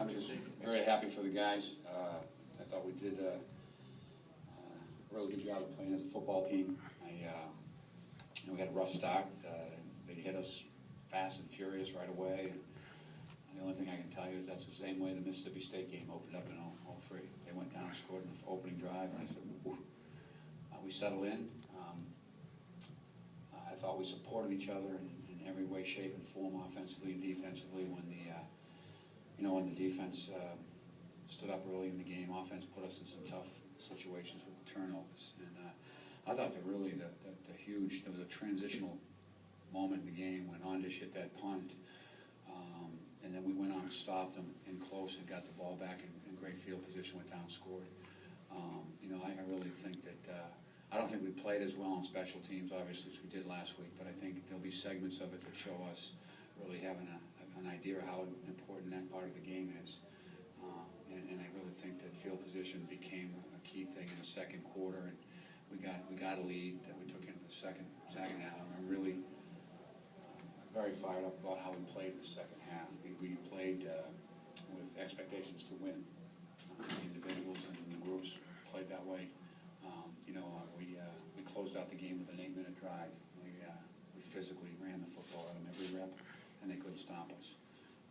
I'm just very happy for the guys. I thought we did a really good job of playing as a football team. We had a rough start. They hit us fast and furious right away. And the only thing I can tell you is that's the same way the Mississippi State game opened up in all three. They went down and scored in the opening drive, and I said, "Ooh." We settled in. I thought we supported each other in every way, shape, and form, offensively and defensively. When the defense stood up early in the game, offense put us in some tough situations with the turnovers. And I thought there was a transitional moment in the game when Ondish hit that punt, and then we went on and stopped them in close and got the ball back in great field position, went down and scored. I really think that I don't think we played as well on special teams, obviously, as we did last week, but I think there'll be segments of it that show us really having an idea of how important that part of the game is. And I really think that field position became a key thing in the second quarter, and we got a lead that we took into the second half. I'm really very fired up about how we played the second half. We played with expectations to win. The individuals and the groups played that way. We closed out the game with an 8-minute drive. We physically ran the football at them every rep, and they couldn't stop us.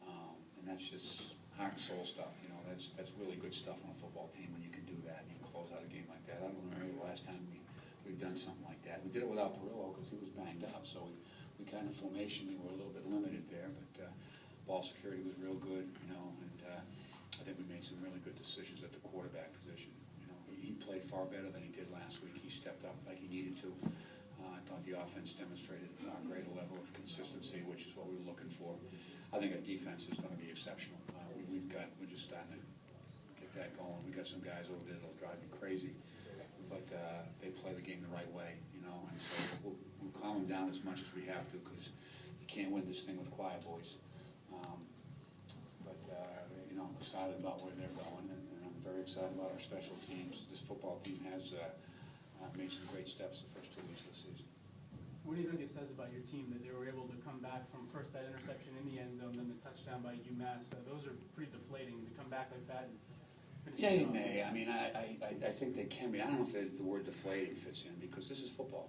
And that's just heart and soul stuff. That's really good stuff on a football team when you can do that and you can close out a game like that. I don't remember the last time we've done something like that. We did it without Perillo because he was banged up, so we kind of formationally were a little bit limited there, but ball security was real good, and I think we made some really good decisions at the quarterback position. He played far better than he did last week. He stepped up like he needed to. I thought the offense demonstrated a far greater level of consistency, which is what we were looking for. I think our defense is going to be exceptional. We're just starting to get that going. We got some guys over there that'll drive you crazy, but they play the game the right way, and so we'll calm them down as much as we have to, because you can't win this thing with quiet boys. I'm excited about where they're going, and I'm very excited about our special teams. This football team has made some great steps the first 2 weeks of the season. What do you think it says about your team that they were able to come back from first that interception in the end zone, then the touchdown by UMass? Those are pretty deflating to come back like that and finish. Yeah, you may. I mean, I think they can be. I don't know if the word deflating fits in, because this is football.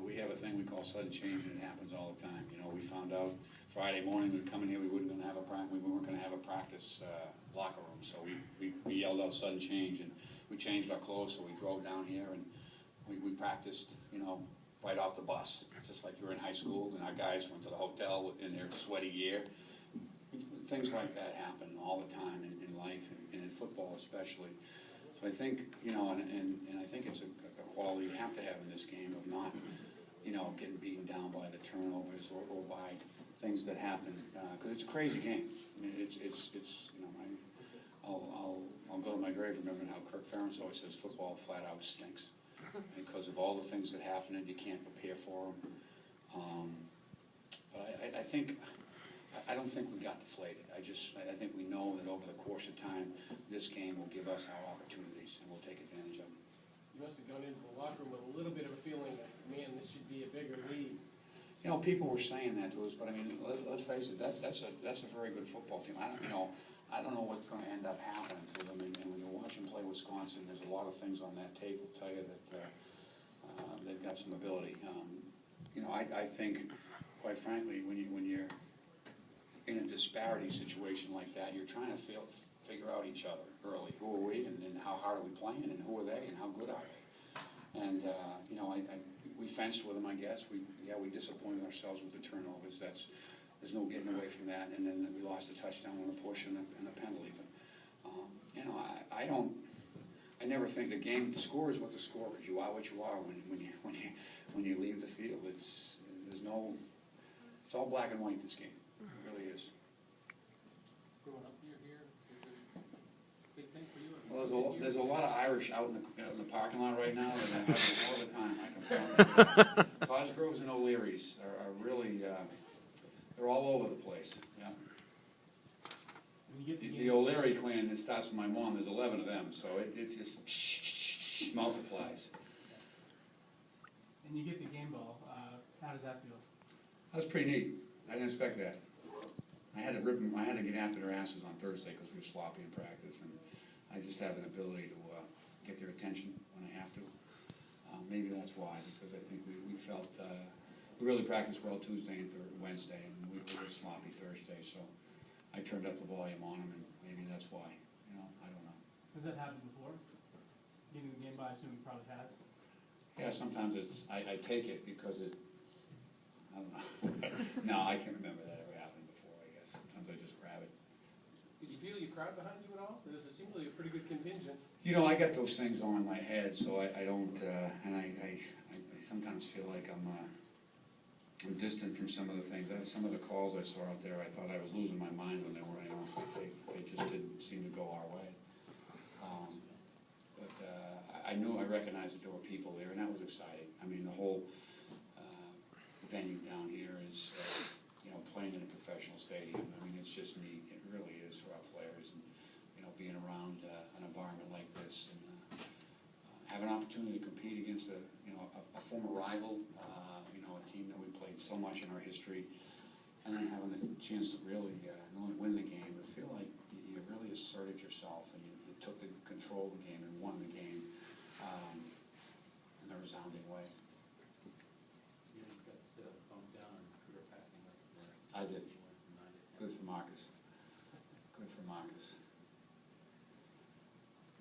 We have a thing we call sudden change, and it happens all the time. We found out Friday morning we'd come in here, we weren't going to have a practice locker room, so we yelled out sudden change, and we changed our clothes, so we drove down here and we practiced, right off the bus, just like you were in high school, and our guys went to the hotel in their sweaty gear. Things like that happen all the time in life, and in football especially. So I think, and I think it's a quality you have to have in this game of not, getting beaten down by the turnovers or by things that happen, because it's a crazy game. I mean, I'll go to my grave remembering how Kirk Ferentz always says football flat out stinks, because of all the things that happen and you can't prepare for them. But I don't think we got deflated. I think we know that over the course of time, this game will give us our opportunities, and we'll take advantage of them. You must have gone into the locker room with a little bit of a feeling like, man, this should be a bigger lead. People were saying that to us, but I mean, let's face it, that's a very good football team. I don't know what's going to end up happening to them. And when you watch them play Wisconsin, there's a lot of things on that tape will tell you that they've got some ability. I think, quite frankly, when you're in a disparity situation like that, you're trying to figure out each other early. Who are we, and how hard are we playing, and who are they, and how good are they? And we fenced with them, I guess. We disappointed ourselves with the turnovers. There's no getting away from that. And then we lost a touchdown on a push and a penalty. But I never think the score is what the score is. You are what you are when you leave the field. It's all black and white, this game. It really is. Growing up here, is this a big thing for you? Well, there's a lot of Irish out in the parking lot right now. They're having all the time. I can promise you. Cosgroves and O'Learys are really they're all over the place. Yeah. The O'Leary clan, it starts with my mom. There's 11 of them, so it just multiplies. And you get the game ball. How does that feel? That's pretty neat. I didn't expect that. I had I had to get after their asses on Thursday because we were sloppy in practice, and I just have an ability to get their attention when I have to. Maybe that's why, because I think we felt we really practiced well Tuesday and Wednesday, and we were sloppy Thursday. So I turned up the volume on them, and maybe that's why. You know, I don't know. Has that happened before? Getting the game by, I assume it probably has. Yeah, sometimes I take it because it. I don't know. No, I can't remember that ever happened before. I guess sometimes I just grab it. Did you feel your crowd behind you at all? There's seemingly a pretty good contingent. You know, I got those things on my head, so I don't, and I sometimes feel like I'm distant from some of the things. Some of the calls I saw out there, I thought I was losing my mind when they were, you know, they just didn't seem to go our way. But I recognized that there were people there, and that was exciting. I mean, the whole venue down here is, you know, playing in a professional stadium. I mean, it's just neat. It really is for our players, and you know, being around an environment like this, and have an opportunity to compete against a former rival, you know, a team that we played so much in our history, and then having a chance to really not only win the game, but feel like you really asserted yourself and you took the control of the game and won the game in a resounding way. You just got bumped down on career passing list there. I did. You went from 9 to 10. Good for Marcus. Good for Marcus.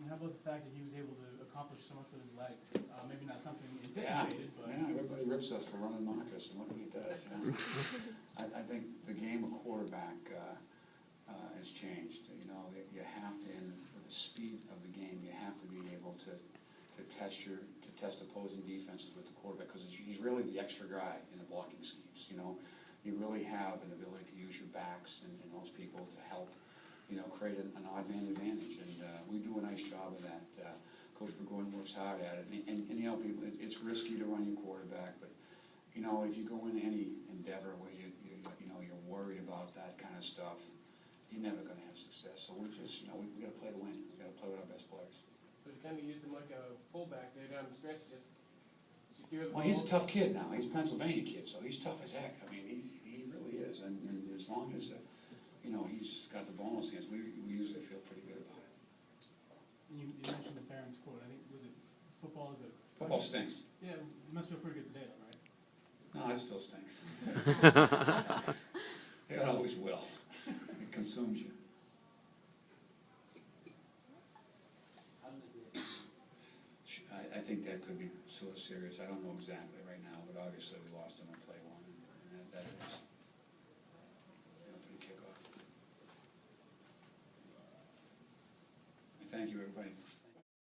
And how about the fact that he was able to accomplish so much with his legs? Maybe not something Yeah, anticipated, but yeah, everybody rips us for running Marcus, and look what he does. You know? I think the game of quarterback has changed. You know, you have to, with the speed of the game, you have to be able to test opposing defenses with the quarterback, because he's really the extra guy in the blocking schemes. You know, you really have an ability to use your backs and those people to help, you know, create an odd man advantage, and we do a nice job of that. Coach Burgoyne works hard at it, and you know, people, it's risky to run your quarterback, but you know, if you go into any endeavor where you know you're worried about that kind of stuff, you're never going to have success. So we just, you know, we got to play to win. We got to play with our best players. But you kind of used him like a fullback there down the stretch, just secure the ball. Well, he's a tough kid now. He's a Pennsylvania kid, so he's tough as heck. I mean, he really is, and as long as you know, he's got the ball in his hands, we usually feel pretty good about it. you mentioned the parents' quote. I think, was it football is a... Football stinks. Yeah, it must feel pretty good today, though, right? No, it still stinks. It always will. It consumes you. I think that could be sort of serious. I don't know exactly right now, but obviously we lost him on play one, and that is, you know, pretty kickoff. Thank you, everybody.